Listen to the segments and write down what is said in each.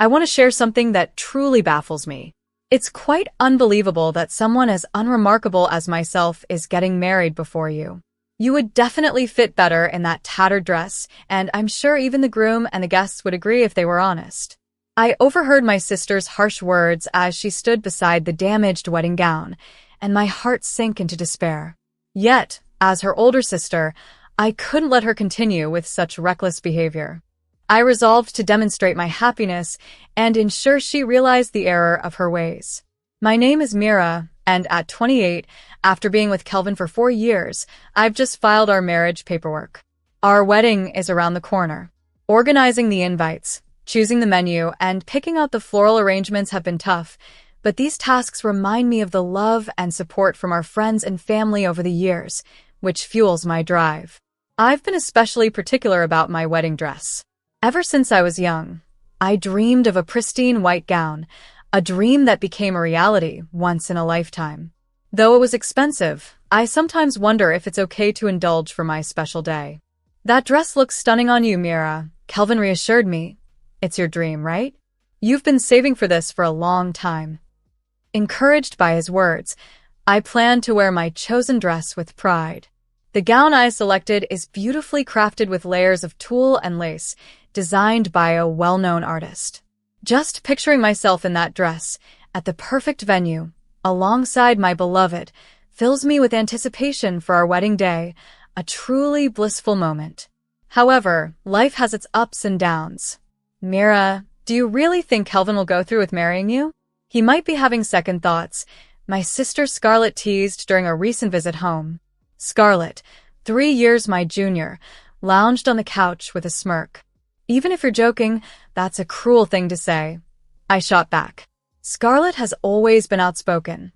I want to share something that truly baffles me. It's quite unbelievable that someone as unremarkable as myself is getting married before you. You would definitely fit better in that tattered dress, and I'm sure even the groom and the guests would agree if they were honest. I overheard my sister's harsh words as she stood beside the damaged wedding gown, and my heart sank into despair. Yet, as her older sister, I couldn't let her continue with such reckless behavior. I resolved to demonstrate my happiness and ensure she realized the error of her ways. My name is Mira, and at 28, after being with Kelvin for 4 years, I've just filed our marriage paperwork. Our wedding is around the corner. Organizing the invites, choosing the menu, and picking out the floral arrangements have been tough, but these tasks remind me of the love and support from our friends and family over the years, which fuels my drive. I've been especially particular about my wedding dress. Ever since I was young, I dreamed of a pristine white gown, a dream that became a reality once in a lifetime. Though it was expensive, I sometimes wonder if it's okay to indulge for my special day. That dress looks stunning on you, Mira, Kelvin reassured me. It's your dream, right? You've been saving for this for a long time. Encouraged by his words, I plan to wear my chosen dress with pride. The gown I selected is beautifully crafted with layers of tulle and lace, designed by a well-known artist. Just picturing myself in that dress, at the perfect venue, alongside my beloved, fills me with anticipation for our wedding day, a truly blissful moment. However, life has its ups and downs. Mira, do you really think Kelvin will go through with marrying you? He might be having second thoughts, my sister Scarlett teased during a recent visit home. Scarlett, 3 years my junior, lounged on the couch with a smirk. Even if you're joking, that's a cruel thing to say. I shot back. Scarlett has always been outspoken,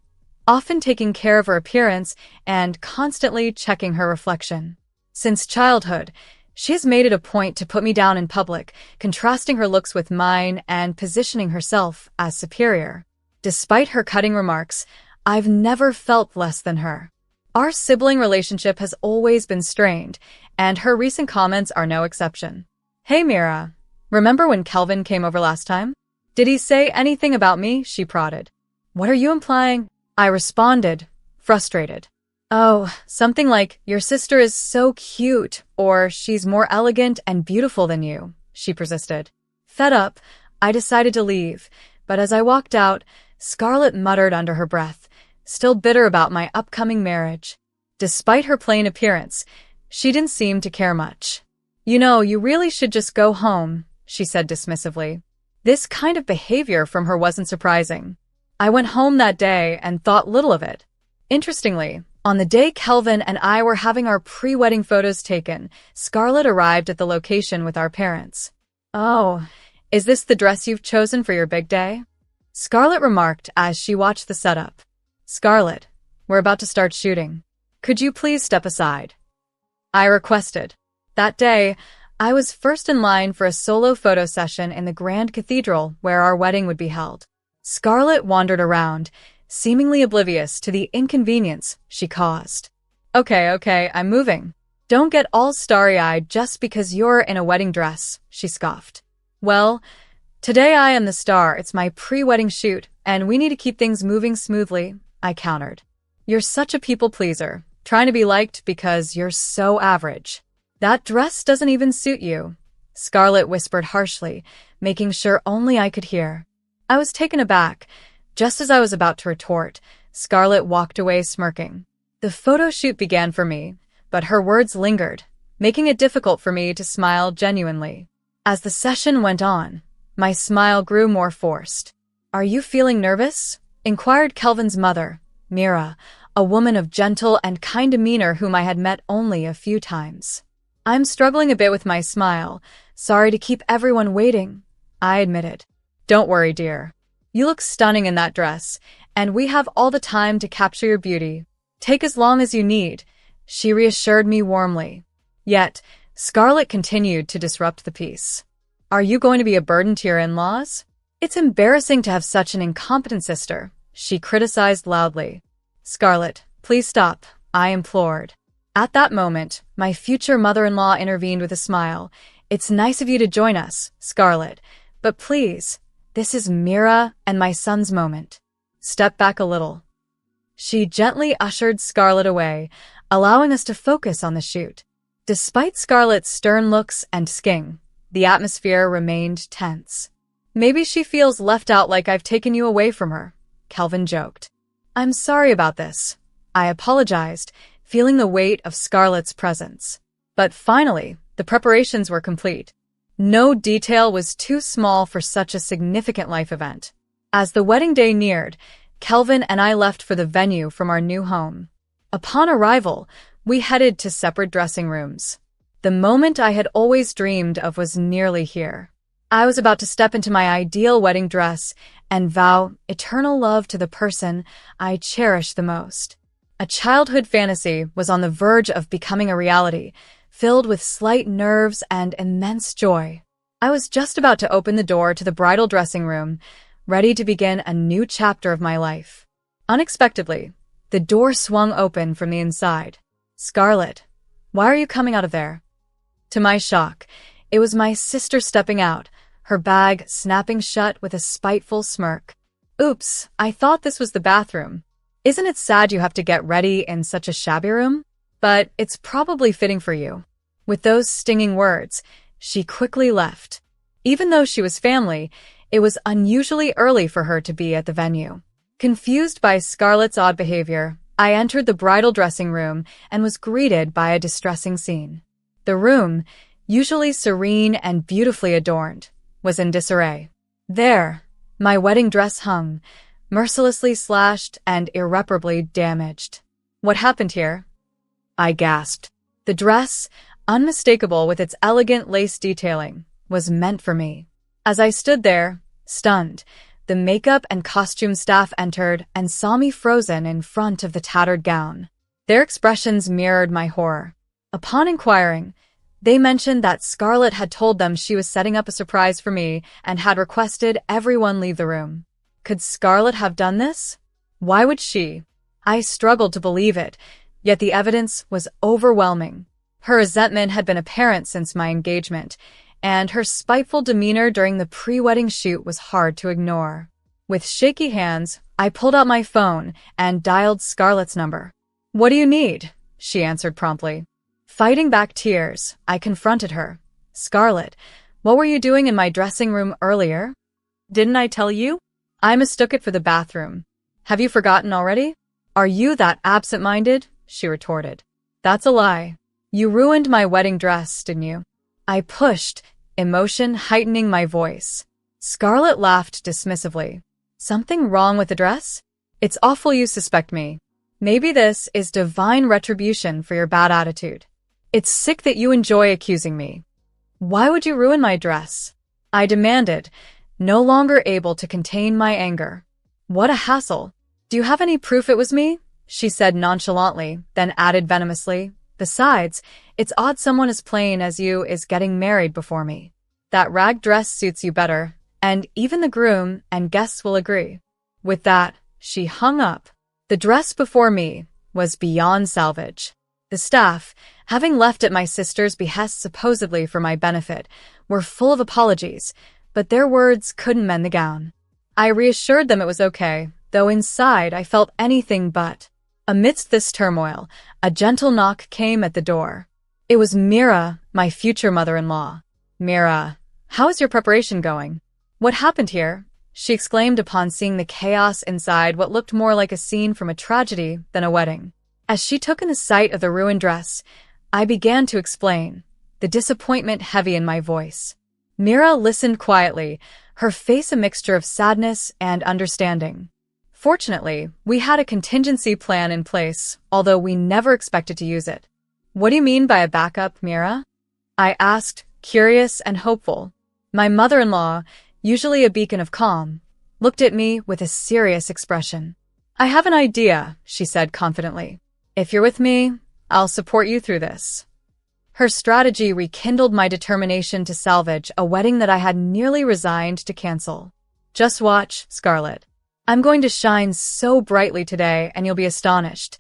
often taking care of her appearance and constantly checking her reflection. Since childhood, she has made it a point to put me down in public, contrasting her looks with mine and positioning herself as superior. Despite her cutting remarks, I've never felt less than her. Our sibling relationship has always been strained, and her recent comments are no exception. Hey Mira, remember when Kelvin came over last time? Did he say anything about me? She prodded. What are you implying? I responded, frustrated. Oh, something like, your sister is so cute, or she's more elegant and beautiful than you, she persisted. Fed up, I decided to leave, but as I walked out, Scarlett muttered under her breath, still bitter about my upcoming marriage. Despite her plain appearance, she didn't seem to care much. You know, you really should just go home, she said dismissively. This kind of behavior from her wasn't surprising. I went home that day and thought little of it. Interestingly, on the day Kelvin and I were having our pre-wedding photos taken, Scarlett arrived at the location with our parents. Oh, is this the dress you've chosen for your big day? Scarlett remarked as she watched the setup. Scarlett, we're about to start shooting. Could you please step aside? I requested. That day, I was first in line for a solo photo session in the Grand Cathedral where our wedding would be held. Scarlett wandered around, seemingly oblivious to the inconvenience she caused. Okay, I'm moving. Don't get all starry-eyed just because you're in a wedding dress, she scoffed. Well, today I am the star. It's my pre-wedding shoot, and we need to keep things moving smoothly, I countered. You're such a people pleaser, trying to be liked because you're so average. That dress doesn't even suit you, Scarlett whispered harshly, making sure only I could hear. I was taken aback. Just as I was about to retort, Scarlett walked away smirking. The photo shoot began for me, but her words lingered, making it difficult for me to smile genuinely. As the session went on, my smile grew more forced. Are you feeling nervous? Inquired Kelvin's mother, Mira, a woman of gentle and kind demeanor whom I had met only a few times. I'm struggling a bit with my smile. Sorry to keep everyone waiting, I admitted. Don't worry, dear. You look stunning in that dress, and we have all the time to capture your beauty. Take as long as you need, she reassured me warmly. Yet, Scarlett continued to disrupt the peace. Are you going to be a burden to your in-laws? It's embarrassing to have such an incompetent sister, she criticized loudly. Scarlett, please stop, I implored. At that moment, my future mother-in-law intervened with a smile. It's nice of you to join us, Scarlett, but please, This is Mira and my son's moment. Step back a little. She gently ushered Scarlett away, allowing us to focus on the shoot. Despite Scarlett's stern looks and sking, the atmosphere remained tense. Maybe she feels left out like I've taken you away from her, Kelvin joked. I'm sorry about this. I apologized, feeling the weight of Scarlett's presence. But finally, the preparations were complete. No detail was too small for such a significant life event. As the wedding day neared, Kelvin and I left for the venue from our new home. Upon arrival, we headed to separate dressing rooms. The moment I had always dreamed of was nearly here. I was about to step into my ideal wedding dress and vow eternal love to the person I cherished the most. A childhood fantasy was on the verge of becoming a reality, filled with slight nerves and immense joy. I was just about to open the door to the bridal dressing room, ready to begin a new chapter of my life. Unexpectedly, the door swung open from the inside. Scarlett, why are you coming out of there? To my shock, it was my sister stepping out, her bag snapping shut with a spiteful smirk. Oops, I thought this was the bathroom. Isn't it sad you have to get ready in such a shabby room? But it's probably fitting for you. With those stinging words, she quickly left. Even though she was family, it was unusually early for her to be at the venue. Confused by Scarlett's odd behavior, I entered the bridal dressing room and was greeted by a distressing scene. The room, usually serene and beautifully adorned, was in disarray. There, my wedding dress hung, mercilessly slashed and irreparably damaged. What happened here? I gasped. The dress, unmistakable with its elegant lace detailing, was meant for me. As I stood there, stunned, the makeup and costume staff entered and saw me frozen in front of the tattered gown. Their expressions mirrored my horror. Upon inquiring, they mentioned that Scarlett had told them she was setting up a surprise for me and had requested everyone leave the room. Could Scarlett have done this? Why would she? I struggled to believe it, yet the evidence was overwhelming. Her resentment had been apparent since my engagement, and her spiteful demeanor during the pre-wedding shoot was hard to ignore. With shaky hands, I pulled out my phone and dialed Scarlett's number. What do you need? She answered promptly. Fighting back tears, I confronted her. Scarlett, what were you doing in my dressing room earlier? Didn't I tell you? I mistook it for the bathroom. Have you forgotten already? Are you that absent-minded? She retorted. That's a lie. You ruined my wedding dress, didn't you? I pushed, emotion heightening my voice. Scarlett laughed dismissively. Something wrong with the dress? It's awful you suspect me. Maybe this is divine retribution for your bad attitude. It's sick that you enjoy accusing me. Why would you ruin my dress? I demanded, no longer able to contain my anger. What a hassle. Do you have any proof it was me? She said nonchalantly, then added venomously. Besides, it's odd someone as plain as you is getting married before me. That rag dress suits you better, and even the groom and guests will agree. With that, she hung up. The dress before me was beyond salvage. The staff, having left at my sister's behest supposedly for my benefit, were full of apologies, but their words couldn't mend the gown. I reassured them it was okay, though inside I felt anything but. Amidst this turmoil, a gentle knock came at the door. It was Mira, my future mother-in-law. Mira, how is your preparation going? What happened here? She exclaimed upon seeing the chaos inside what looked more like a scene from a tragedy than a wedding. As she took in the sight of the ruined dress, I began to explain, the disappointment heavy in my voice. Mira listened quietly, her face a mixture of sadness and understanding. Fortunately, we had a contingency plan in place, although we never expected to use it. What do you mean by a backup, Mira? I asked, curious and hopeful. My mother-in-law, usually a beacon of calm, looked at me with a serious expression. I have an idea, she said confidently. If you're with me, I'll support you through this. Her strategy rekindled my determination to salvage a wedding that I had nearly resigned to cancel. Just watch, Scarlett. I'm going to shine so brightly today and you'll be astonished,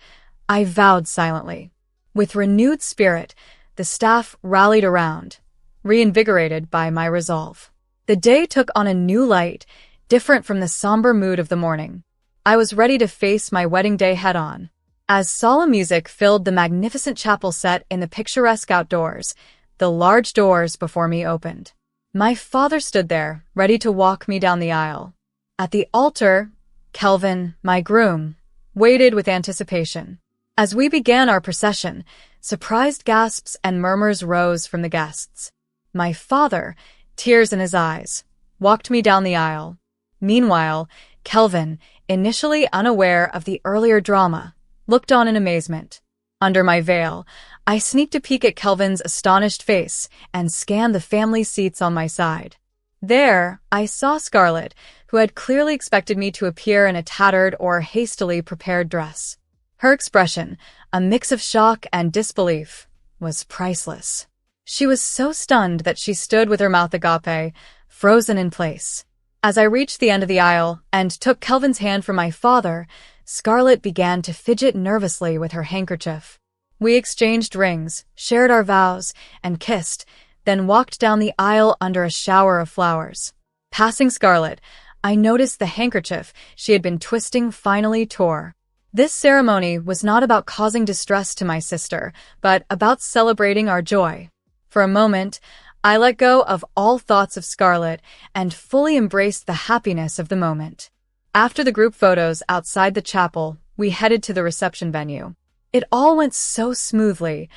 I vowed silently. With renewed spirit, the staff rallied around, reinvigorated by my resolve. The day took on a new light, different from the somber mood of the morning. I was ready to face my wedding day head-on. As solemn music filled the magnificent chapel set in the picturesque outdoors, the large doors before me opened. My father stood there, ready to walk me down the aisle. At the altar, Kelvin, my groom, waited with anticipation. As we began our procession, surprised gasps and murmurs rose from the guests. My father, tears in his eyes, walked me down the aisle. Meanwhile, Kelvin, initially unaware of the earlier drama, looked on in amazement. Under my veil, I sneaked a peek at Kelvin's astonished face and scanned the family seats on my side. There, I saw Scarlett, who had clearly expected me to appear in a tattered or hastily prepared dress. Her expression, a mix of shock and disbelief, was priceless. She was so stunned that she stood with her mouth agape, frozen in place. As I reached the end of the aisle and took Kelvin's hand from my father, Scarlett began to fidget nervously with her handkerchief. We exchanged rings, shared our vows, and kissed, then walked down the aisle under a shower of flowers. Passing Scarlett, I noticed the handkerchief she had been twisting finally tore. This ceremony was not about causing distress to my sister, but about celebrating our joy. For a moment, I let go of all thoughts of Scarlett and fully embraced the happiness of the moment. After the group photos outside the chapel, we headed to the reception venue. It all went so smoothly,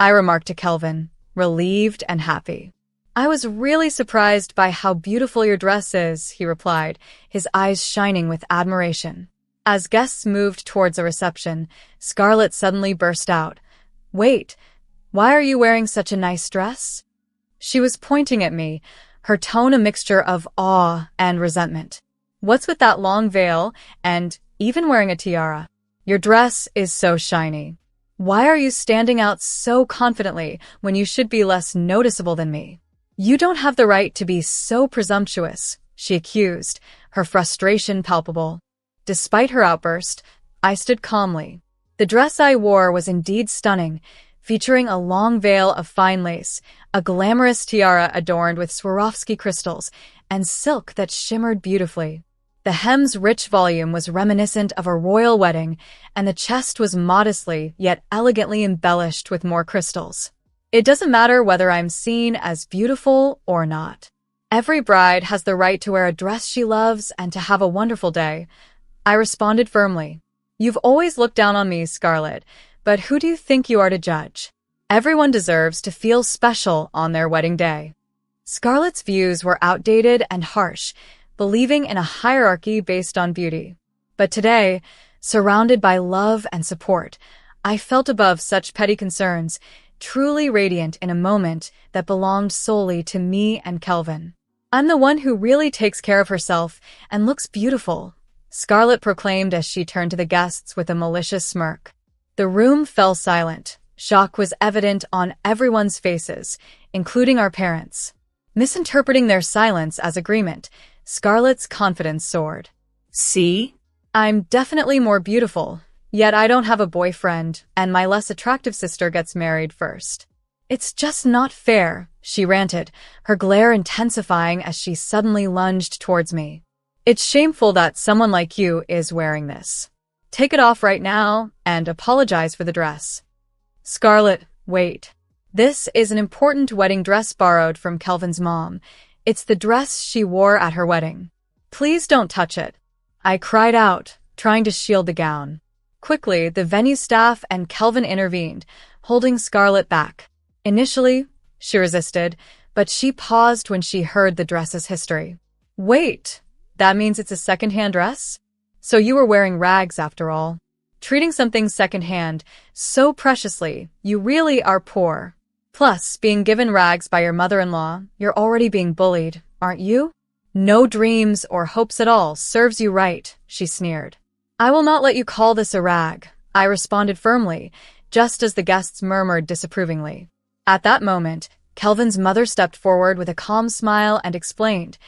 I remarked to Kelvin, relieved and happy. I was really surprised by how beautiful your dress is, he replied, his eyes shining with admiration. As guests moved towards a reception, Scarlett suddenly burst out, "Wait, why are you wearing such a nice dress?" She was pointing at me, her tone a mixture of awe and resentment. "What's with that long veil and even wearing a tiara? Your dress is so shiny. Why are you standing out so confidently when you should be less noticeable than me? You don't have the right to be so presumptuous," she accused, her frustration palpable. Despite her outburst, I stood calmly. The dress I wore was indeed stunning, featuring a long veil of fine lace, a glamorous tiara adorned with Swarovski crystals, and silk that shimmered beautifully. The hem's rich volume was reminiscent of a royal wedding, and the chest was modestly yet elegantly embellished with more crystals. It doesn't matter whether I'm seen as beautiful or not. Every bride has the right to wear a dress she loves and to have a wonderful day, I responded firmly. You've always looked down on me, Scarlett, but who do you think you are to judge? Everyone deserves to feel special on their wedding day. Scarlett's views were outdated and harsh, believing in a hierarchy based on beauty. But today, surrounded by love and support, I felt above such petty concerns, truly radiant in a moment that belonged solely to me and Kelvin. I'm the one who really takes care of herself and looks beautiful, Scarlett proclaimed as she turned to the guests with a malicious smirk. The room fell silent. Shock was evident on everyone's faces, including our parents. Misinterpreting their silence as agreement, Scarlett's confidence soared. See? I'm definitely more beautiful, yet I don't have a boyfriend, and my less attractive sister gets married first. It's just not fair, she ranted, her glare intensifying as she suddenly lunged towards me. It's shameful that someone like you is wearing this. Take it off right now and apologize for the dress. Scarlett, wait. This is an important wedding dress borrowed from Kelvin's mom. It's the dress she wore at her wedding. Please don't touch it. I cried out, trying to shield the gown. Quickly, the venue staff and Kelvin intervened, holding Scarlett back. Initially, she resisted, but she paused when she heard the dress's history. Wait, that means it's a second-hand dress? So you were wearing rags after all. Treating something second-hand so preciously, you really are poor. Plus, being given rags by your mother-in-law, you're already being bullied, aren't you? No dreams or hopes at all serves you right, she sneered. I will not let you call this a rag, I responded firmly, just as the guests murmured disapprovingly. At that moment, Kelvin's mother stepped forward with a calm smile and explained,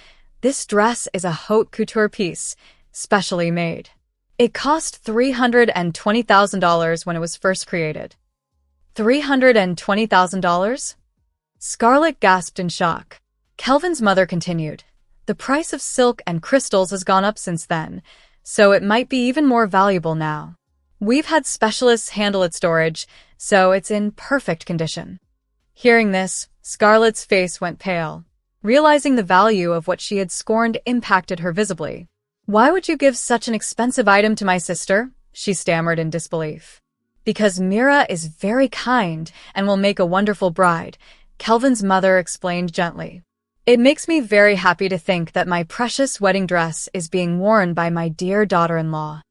this dress is a haute couture piece, specially made. It cost $320,000 when it was first created. $320,000? Scarlett gasped in shock. Kelvin's mother continued. The price of silk and crystals has gone up since then, so it might be even more valuable now. We've had specialists handle its storage, so it's in perfect condition. Hearing this, Scarlett's face went pale. Realizing the value of what she had scorned impacted her visibly. Why would you give such an expensive item to my sister? She stammered in disbelief. Because Mira is very kind and will make a wonderful bride, Kelvin's mother explained gently. It makes me very happy to think that my precious wedding dress is being worn by my dear daughter-in-law.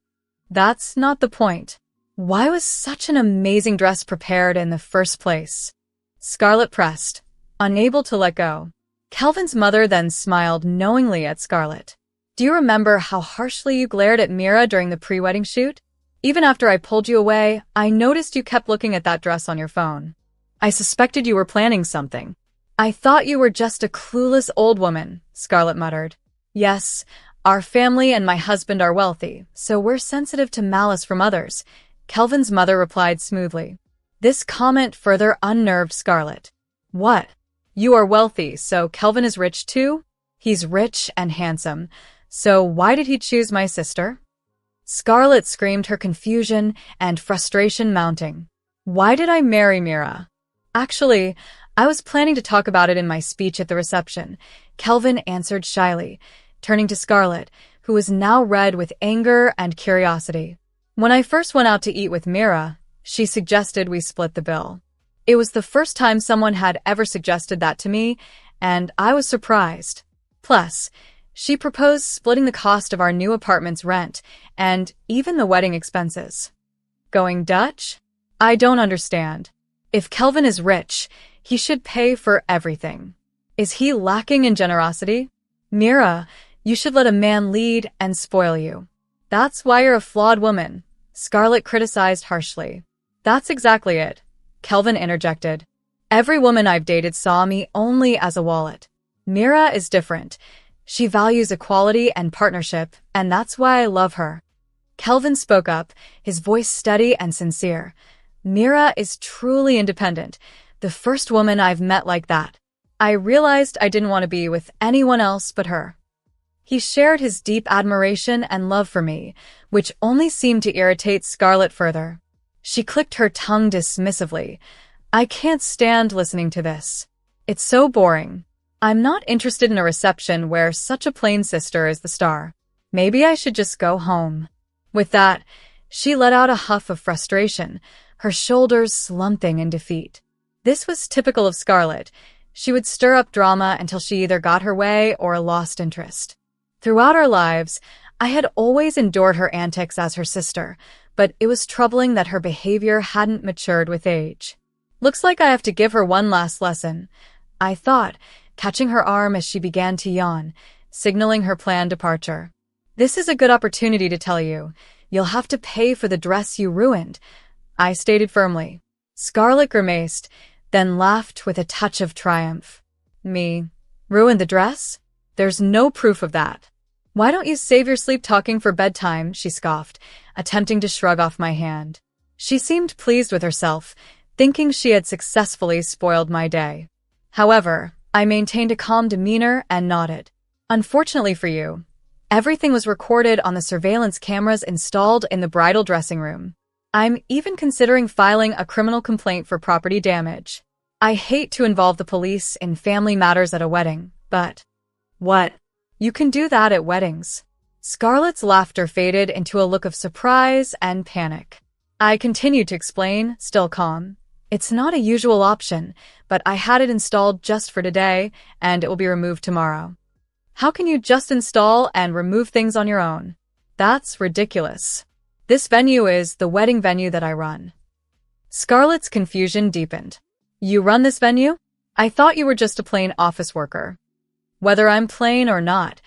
That's not the point. Why was such an amazing dress prepared in the first place? Scarlett pressed, unable to let go. Kelvin's mother then smiled knowingly at Scarlett. Do you remember how harshly you glared at Mira during the pre-wedding shoot? Even after I pulled you away, I noticed you kept looking at that dress on your phone. I suspected you were planning something. I thought you were just a clueless old woman, Scarlett muttered. Yes, our family and my husband are wealthy, so we're sensitive to malice from others, Kelvin's mother replied smoothly. This comment further unnerved Scarlett. What? You are wealthy, so Kelvin is rich too? He's rich and handsome, so why did he choose my sister? Scarlett screamed, her confusion and frustration mounting. Why did I marry Mira? Actually, I was planning to talk about it in my speech at the reception, Kelvin answered shyly, turning to Scarlett, who was now red with anger and curiosity. When I first went out to eat with Mira, she suggested we split the bill. It was the first time someone had ever suggested that to me, and I was surprised. Plus, she proposed splitting the cost of our new apartment's rent and even the wedding expenses. Going Dutch? I don't understand. If Kelvin is rich, he should pay for everything. Is he lacking in generosity? Mira, you should let a man lead and spoil you. That's why you're a flawed woman, Scarlett criticized harshly. That's exactly it, Kelvin interjected. Every woman I've dated saw me only as a wallet. Mira is different. She values equality and partnership, and that's why I love her. Kelvin spoke up, his voice steady and sincere. Mira is truly independent, the first woman I've met like that. I realized I didn't want to be with anyone else but her. He shared his deep admiration and love for me, which only seemed to irritate Scarlett further. She clicked her tongue dismissively. I can't stand listening to this. It's so boring. I'm not interested in a reception where such a plain sister is the star. Maybe I should just go home. With that, she let out a huff of frustration, her shoulders slumping in defeat. This was typical of Scarlett. She would stir up drama until she either got her way or lost interest. Throughout our lives, I had always endured her antics as her sister, but it was troubling that her behavior hadn't matured with age. Looks like I have to give her one last lesson, I thought, catching her arm as she began to yawn, signaling her planned departure. This is a good opportunity to tell you. You'll have to pay for the dress you ruined, I stated firmly. Scarlett grimaced, then laughed with a touch of triumph. Me? Ruin the dress? There's no proof of that. Why don't you save your sleep talking for bedtime, she scoffed, attempting to shrug off my hand. She seemed pleased with herself, thinking she had successfully spoiled my day. However, I maintained a calm demeanor and nodded. Unfortunately for you, everything was recorded on the surveillance cameras installed in the bridal dressing room. I'm even considering filing a criminal complaint for property damage. I hate to involve the police in family matters at a wedding, but… What? You can do that at weddings. Scarlett's laughter faded into a look of surprise and panic. I continued to explain, still calm. It's not a usual option, but I had it installed just for today, and it will be removed tomorrow. How can you just install and remove things on your own? That's ridiculous. This venue is the wedding venue that I run. Scarlett's confusion deepened. You run this venue? I thought you were just a plain office worker. Whether I'm plain or not,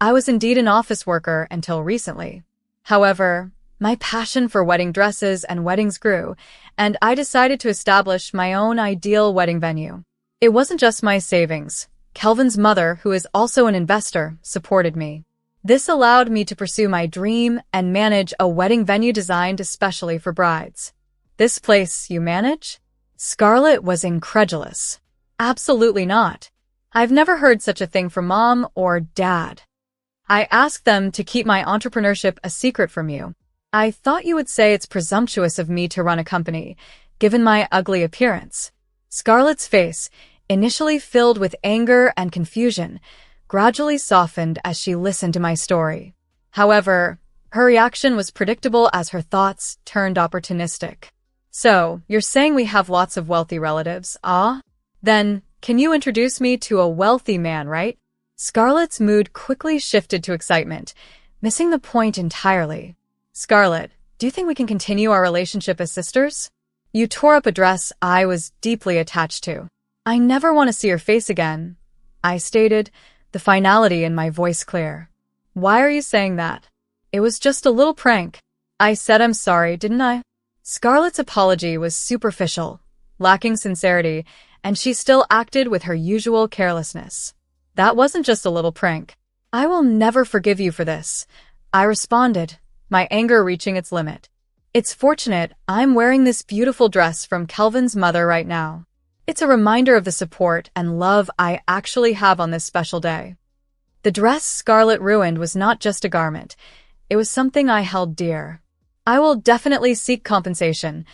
I was indeed an office worker until recently. However, my passion for wedding dresses and weddings grew, and I decided to establish my own ideal wedding venue. It wasn't just my savings. Kelvin's mother, who is also an investor, supported me. This allowed me to pursue my dream and manage a wedding venue designed especially for brides. This place you manage? Scarlett was incredulous. Absolutely not. I've never heard such a thing from Mom or Dad. I asked them to keep my entrepreneurship a secret from you. I thought you would say it's presumptuous of me to run a company, given my ugly appearance. Scarlett's face, initially filled with anger and confusion, gradually softened as she listened to my story. However, her reaction was predictable as her thoughts turned opportunistic. So, you're saying we have lots of wealthy relatives, ah? Then, can you introduce me to a wealthy man, right? Scarlett's mood quickly shifted to excitement, missing the point entirely. Scarlett, do you think we can continue our relationship as sisters? You tore up a dress I was deeply attached to. I never want to see your face again, I stated, the finality in my voice clear. Why are you saying that? It was just a little prank. I said I'm sorry, didn't I? Scarlett's apology was superficial, lacking sincerity, and she still acted with her usual carelessness. That wasn't just a little prank. I will never forgive you for this, I responded, my anger reaching its limit. It's fortunate I'm wearing this beautiful dress from Kelvin's mother right now. It's a reminder of the support and love I actually have on this special day. The dress Scarlett ruined was not just a garment. It was something I held dear. I will definitely seek compensation,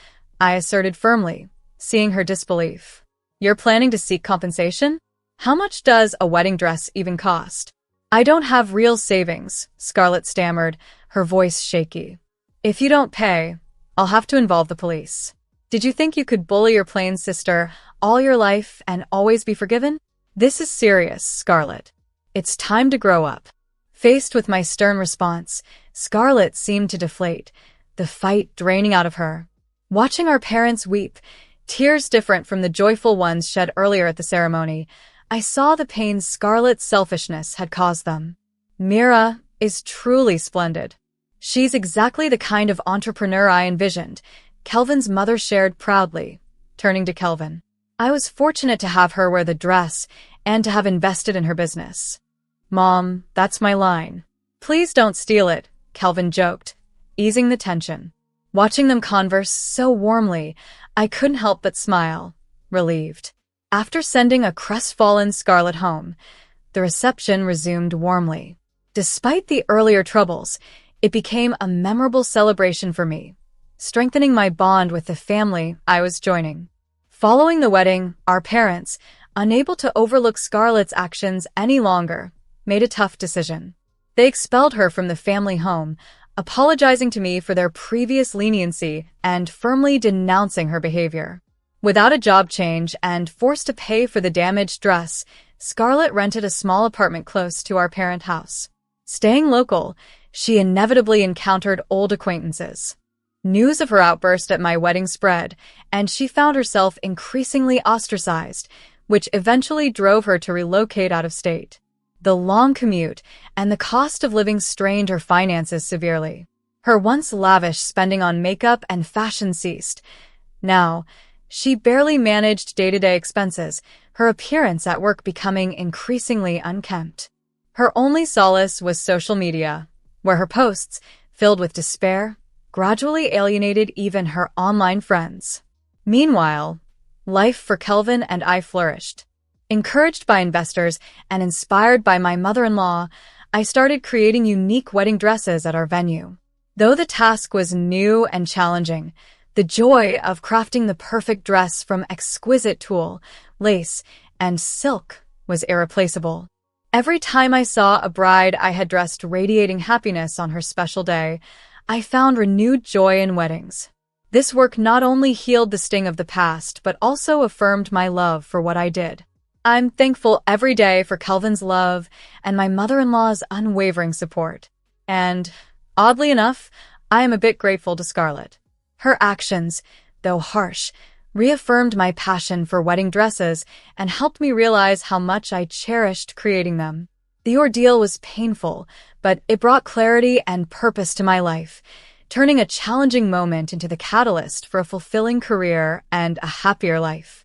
I asserted firmly, seeing her disbelief. You're planning to seek compensation? How much does a wedding dress even cost? I don't have real savings, Scarlett stammered, her voice shaky. If you don't pay, I'll have to involve the police. Did you think you could bully your plain sister all your life and always be forgiven? This is serious, Scarlett. It's time to grow up. Faced with my stern response, Scarlett seemed to deflate, the fight draining out of her. Watching our parents weep, tears different from the joyful ones shed earlier at the ceremony, I saw the pain Scarlett's selfishness had caused them. Mira is truly splendid. She's exactly the kind of entrepreneur I envisioned, Kelvin's mother shared proudly, turning to Kelvin. I was fortunate to have her wear the dress and to have invested in her business. Mom, that's my line. Please don't steal it, Kelvin joked, easing the tension. Watching them converse so warmly, I couldn't help but smile, relieved. After sending a crestfallen Scarlett home, the reception resumed warmly. Despite the earlier troubles, it became a memorable celebration for me, strengthening my bond with the family I was joining. Following the wedding, our parents, unable to overlook Scarlett's actions any longer, made a tough decision. They expelled her from the family home, apologizing to me for their previous leniency and firmly denouncing her behavior. Without a job change and forced to pay for the damaged dress, Scarlett rented a small apartment close to our parent house. Staying local, she inevitably encountered old acquaintances. News of her outburst at my wedding spread, and she found herself increasingly ostracized, which eventually drove her to relocate out of state. The long commute and the cost of living strained her finances severely. Her once lavish spending on makeup and fashion ceased. Now, she barely managed day-to-day expenses, her appearance at work becoming increasingly unkempt. Her only solace was social media, where her posts, filled with despair, gradually alienated even her online friends. Meanwhile, life for Kelvin and I flourished. Encouraged by investors and inspired by my mother-in-law, I started creating unique wedding dresses at our venue. Though the task was new and challenging, the joy of crafting the perfect dress from exquisite tulle, lace, and silk was irreplaceable. Every time I saw a bride I had dressed radiating happiness on her special day, I found renewed joy in weddings. This work not only healed the sting of the past, but also affirmed my love for what I did. I'm thankful every day for Kelvin's love and my mother-in-law's unwavering support. And, oddly enough, I am a bit grateful to Scarlett. Her actions, though harsh, reaffirmed my passion for wedding dresses and helped me realize how much I cherished creating them. The ordeal was painful, but it brought clarity and purpose to my life, turning a challenging moment into the catalyst for a fulfilling career and a happier life.